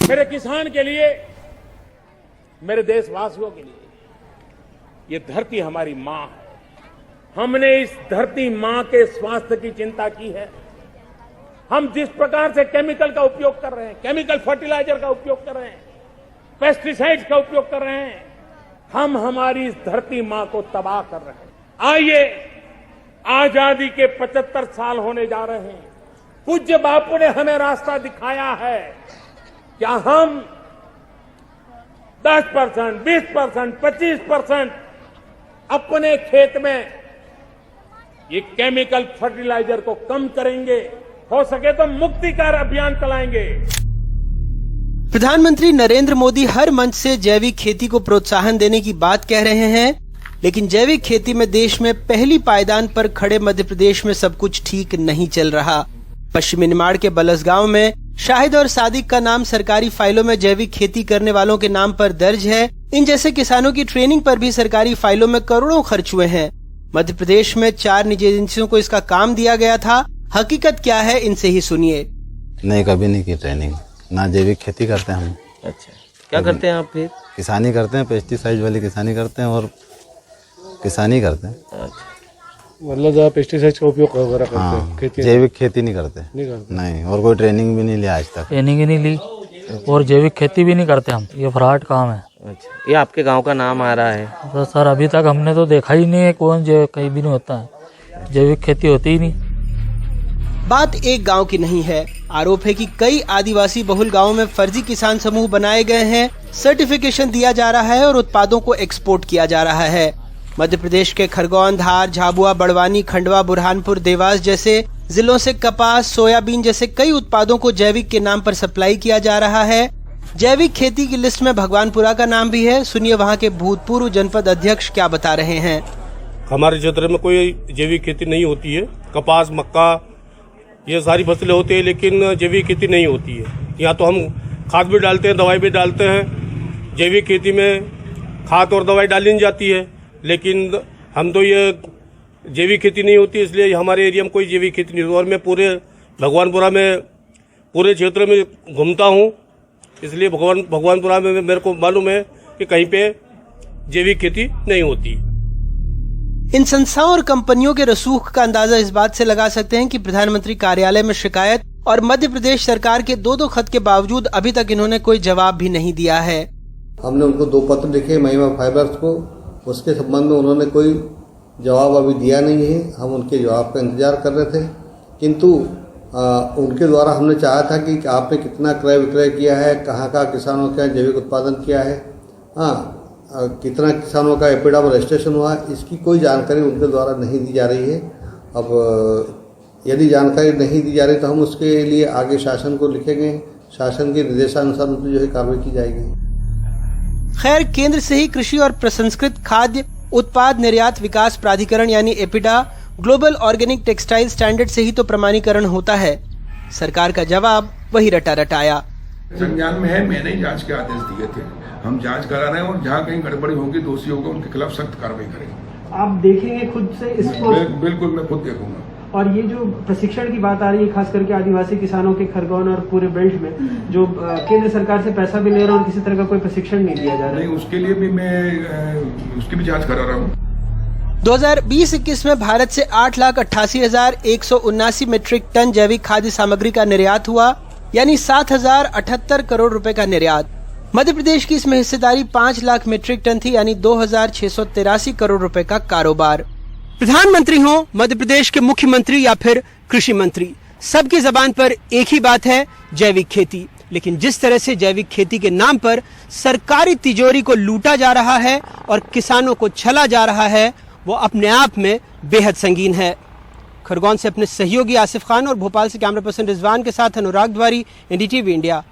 मेरे किसान के लिए, मेरे देशवासियों के लिए, ये धरती हमारी मां है। हमने इस धरती मां के स्वास्थ्य की चिंता की है। हम जिस प्रकार से केमिकल का उपयोग कर रहे हैं, केमिकल फर्टिलाइजर का उपयोग कर रहे हैं, पेस्टिसाइड्स का उपयोग कर रहे हैं, हम हमारी इस धरती मां को तबाह कर रहे हैं। आइए, आजादी के 75 साल होने जा रहे हैं। पूज्य बापू ने हमें रास्ता दिखाया है। क्या हम 10%, 20%, 25% अपने खेत में ये केमिकल फर्टिलाइजर को कम करेंगे? हो सके तो मुक्तिकार अभियान चलाएंगे। प्रधानमंत्री नरेंद्र मोदी हर मंच से जैविक खेती को प्रोत्साहन देने की बात कह रहे हैं, लेकिन जैविक खेती में देश में पहली पायदान पर खड़े मध्य प्रदेश में सब कुछ ठीक नहीं चल रहा। पश्चिमी निमाड़ के बलसगांव में शाहिद और सादिक का नाम सरकारी फाइलों में जैविक खेती करने वालों के नाम पर दर्ज है। इन जैसे किसानों की ट्रेनिंग पर भी सरकारी फाइलों में करोड़ों खर्च हुए हैं। मध्य प्रदेश में 4 निजी एजेंसियों को इसका काम दिया गया था। हकीकत क्या है, इनसे ही सुनिए। नहीं, कभी नहीं की ट्रेनिंग, ना जैविक खेती करते हैं हम। अच्छा, क्या करते हैं आप फिर? किसानी करते हैं, पेस्टिसाइड वाली किसानी करते हैं और किसानी करते हैं। अच्छा, मतलब जो पेस्टिसाइड का उपयोग वगैरह करते हैं, खेती जैविक खेती नहीं करते। नहीं, और कोई ट्रेनिंग भी नहीं लिया आज तक। ट्रेनिंग ही नहीं ली और जैविक खेती भी नहीं करते हम। ये फ्रॉड काम है। अच्छा, ये आपके गांव का नाम आ रहा है? तो सर अभी तक हमने तो देखा ही नहीं है कौन कहीं भी नहीं होता है, जैविक खेती होती ही नहीं। बात एक गांव की नहीं है। आरोप है कि कई आदिवासी बहुल गांवों में फर्जी किसान समूह बनाए गए हैं, सर्टिफिकेशन दिया जा रहा है और उत्पादों को एक्सपोर्ट किया जा रहा है। मध्य प्रदेश के खरगोन, धार, झाबुआ, बड़वानी, खंडवा, बुरहानपुर, देवास जैसे जिलों से कपास, सोयाबीन जैसे कई उत्पादों को जैविक के नाम पर सप्लाई किया जा रहा है। जैविक खेती की लिस्ट में भगवानपुरा का नाम भी है। सुनिए वहाँ के भूतपूर्व जनपद अध्यक्ष क्या बता रहे हैं। हमारे क्षेत्र में कोई जैविक खेती नहीं होती है। कपास, मक्का, ये सारी फसलें होती है, लेकिन जैविक खेती नहीं होती है। यहाँ तो हम खाद भी डालते हैं, दवाई भी डालते हैं। जैविक खेती में खाद और दवाई डाली नहीं जाती है, लेकिन हम तो ये जैविक खेती नहीं होती, इसलिए हमारे एरिया में कोई जैविक खेती नहीं होती। और मैं पूरे भगवानपुरा में, पूरे क्षेत्र में घूमता हूँ, इसलिए भगवानपुरा में मेरे को मालूम है कि कहीं पे जैविक खेती नहीं होती। इन संस्थाओं और कंपनियों के रसूख का अंदाजा इस बात से लगा सकते हैं कि प्रधानमंत्री कार्यालय में शिकायत और मध्य प्रदेश सरकार के 2 खत के बावजूद अभी तक इन्होंने कोई जवाब भी नहीं दिया है। हमने उनको 2 पत्र लिखे महिमा फाइबर्स को, उसके संबंध में उन्होंने कोई जवाब अभी दिया नहीं है। हम उनके जवाब का इंतजार कर रहे थे, किंतु उनके द्वारा हमने चाहा था कि आपने कितना क्रय विक्रय किया है, कहाँ किसानों का जैविक उत्पादन किया है, कितना किसानों का एपिडा में रजिस्ट्रेशन हुआ, इसकी कोई जानकारी उनके द्वारा नहीं दी जा रही है। अब यदि जानकारी नहीं दी जा रही तो हम उसके लिए आगे शासन को लिखेंगे। शासन के निर्देशानुसार जो है कार्रवाई की जाएगी। खैर, केंद्र से ही कृषि और प्रसंस्कृत खाद्य उत्पाद निर्यात विकास प्राधिकरण यानी APEDA, global organic textile standard से ही तो प्रमाणीकरण होता है। सरकार का जवाब वही रटा रटाया। संज्ञान में है, मैंने ही जांच के आदेश दिए थे। हम जांच करा रहे हैं और जहाँ कहीं गड़बड़ी होगी, दोषी होगा, उनके खिलाफ सख्त कार्रवाई करेंगे। आप देखेंगे खुद से इसको? बिल्कुल, मैं खुद देखूंगा। और ये जो प्रशिक्षण की बात आ रही है, खास करके आदिवासी किसानों के खरगोन और पूरे बेल्ट में, जो केंद्र सरकार से पैसा भी ले रहा और किसी तरह का कोई प्रशिक्षण नहीं दिया जा रहा है। नहीं, उसके लिए भी मैं उसकी भी जांच करा रहा हूँ। 2020-21 में भारत से 8,88,179 मीट्रिक टन जैविक खाद्य सामग्री का निर्यात हुआ, यानी 7,078 करोड़ रुपए का निर्यात। मध्य प्रदेश की इसमें हिस्सेदारी 5 लाख मीट्रिक टन थी, यानी 2,683 करोड़ रुपए का कारोबार। प्रधानमंत्री हो, मध्य प्रदेश के मुख्यमंत्री या फिर कृषि मंत्री, सबकी जबान पर एक ही बात है, जैविक खेती। लेकिन जिस तरह से जैविक खेती के नाम पर सरकारी तिजोरी को लूटा जा रहा है और किसानों को छला जा रहा है, वो अपने आप में बेहद संगीन है। खरगोन से अपने सहयोगी आसिफ खान और भोपाल से कैमरा पर्सन रिजवान के साथ अनुराग द्वारी, NDTV इंडिया।